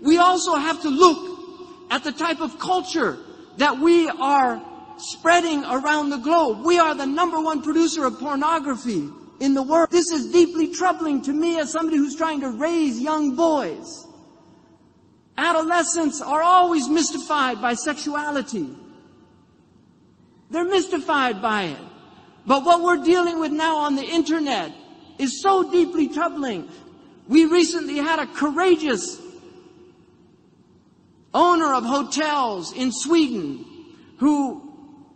We also have to look at the type of culture that we are spreading around the globe. We are the #1 producer of pornography in the world. This is deeply troubling to me as somebody who's trying to raise young boys. Adolescents are always mystified by sexuality. They're mystified by it. But what we're dealing with now on the internet is so deeply troubling. We recently had a courageous owner of hotels in Sweden who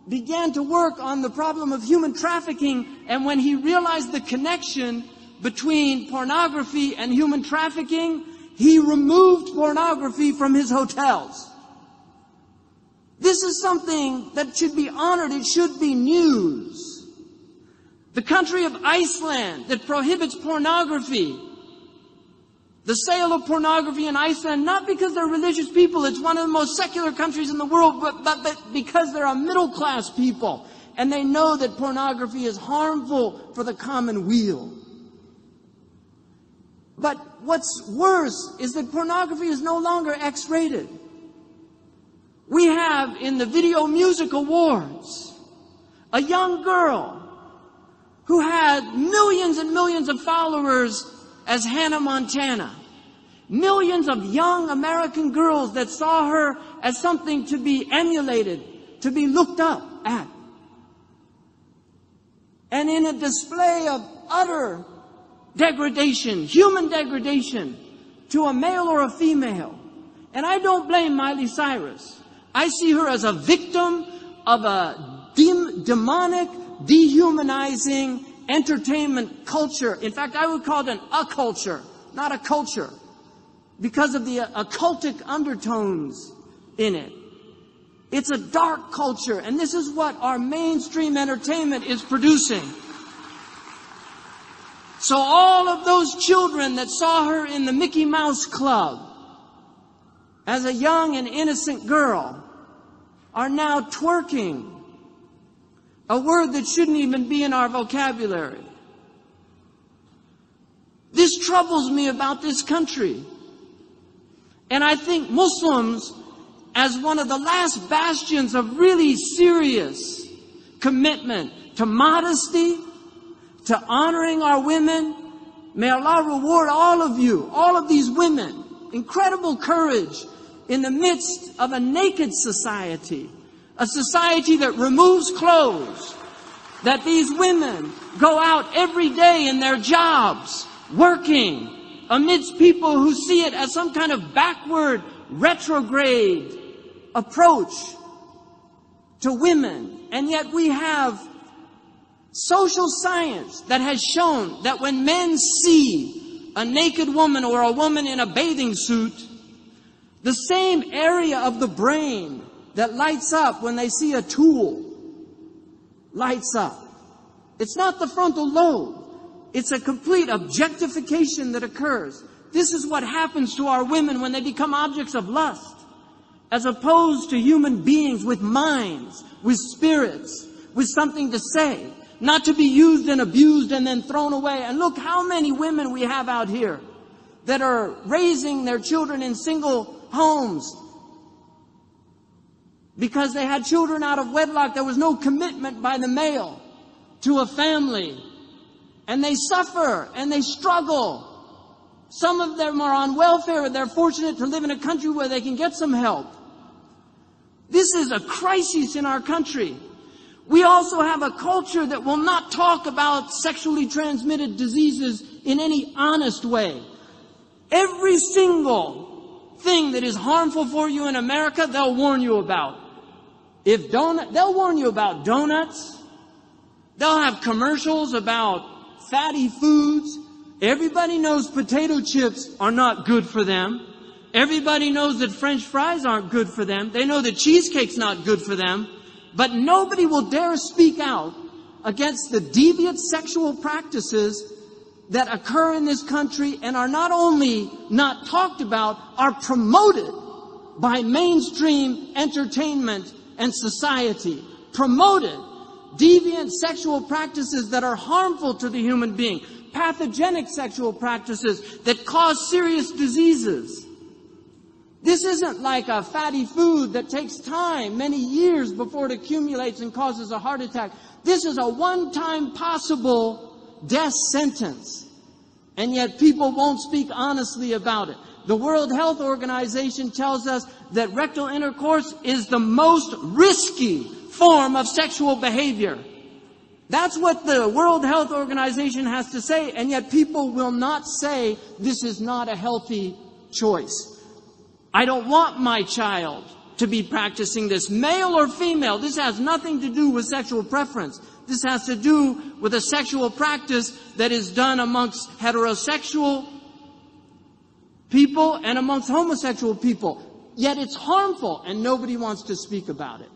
began to work on the problem of human trafficking, and when he realized the connection between pornography and human trafficking, he removed pornography from his hotels. This is something that should be honored. It should be news. The country of Iceland that prohibits pornography, the sale of pornography in Iceland, not because they're religious people, it's one of the most secular countries in the world, but because they're a middle-class people, and they know that pornography is harmful for the common weal. But what's worse is that pornography is no longer X-rated. We have in the Video Music Awards a young girl who had millions and millions of followers as Hannah Montana. Millions of young American girls that saw her as something to be emulated, to be looked up at. And in a display of utter degradation, human degradation, to a male or a female. And I don't blame Miley Cyrus. I see her as a victim of a demonic, dehumanizing entertainment culture. In fact, I would call it an occulture, not a culture, because of the occultic undertones in it. It's a dark culture, and this is what our mainstream entertainment is producing. So all of those children that saw her in the Mickey Mouse Club as a young and innocent girl are now twerking, a word that shouldn't even be in our vocabulary. This troubles me about this country. And I think Muslims, as one of the last bastions of really serious commitment to modesty, to honoring our women, may Allah reward all of you, all of these women, incredible courage in the midst of a naked society, a society that removes clothes, that these women go out every day in their jobs, working amidst people who see it as some kind of backward, retrograde approach to women. And yet we have social science that has shown that when men see a naked woman or a woman in a bathing suit, the same area of the brain that lights up when they see a tool lights up. It's not the frontal lobe. It's a complete objectification that occurs. This is what happens to our women when they become objects of lust, as opposed to human beings with minds, with spirits, with something to say, not to be used and abused and then thrown away. And look how many women we have out here that are raising their children in single homes because they had children out of wedlock. There was no commitment by the male to a family. And they suffer and they struggle. Some of them are on welfare. They're fortunate to live in a country where they can get some help. This is a crisis in our country. We also have a culture that will not talk about sexually transmitted diseases in any honest way. Every single thing that is harmful for you in America, they'll warn you about. They'll warn you about donuts. They'll have commercials about fatty foods. Everybody knows potato chips are not good for them. Everybody knows that French fries aren't good for them. They know that cheesecake's not good for them. But nobody will dare speak out against the deviant sexual practices that occur in this country and are not only not talked about, are promoted by mainstream entertainment and society. Promoted deviant sexual practices that are harmful to the human being. Pathogenic sexual practices that cause serious diseases. This isn't like a fatty food that takes time, many years before it accumulates and causes a heart attack. This is a one-time possible death sentence. And yet people won't speak honestly about it. The World Health Organization tells us that rectal intercourse is the most risky form of sexual behavior. That's what the World Health Organization has to say, and yet people will not say this is not a healthy choice. I don't want my child to be practicing this, male or female. This has nothing to do with sexual preference. This has to do with a sexual practice that is done amongst heterosexual people and amongst homosexual people. Yet it's harmful and nobody wants to speak about it.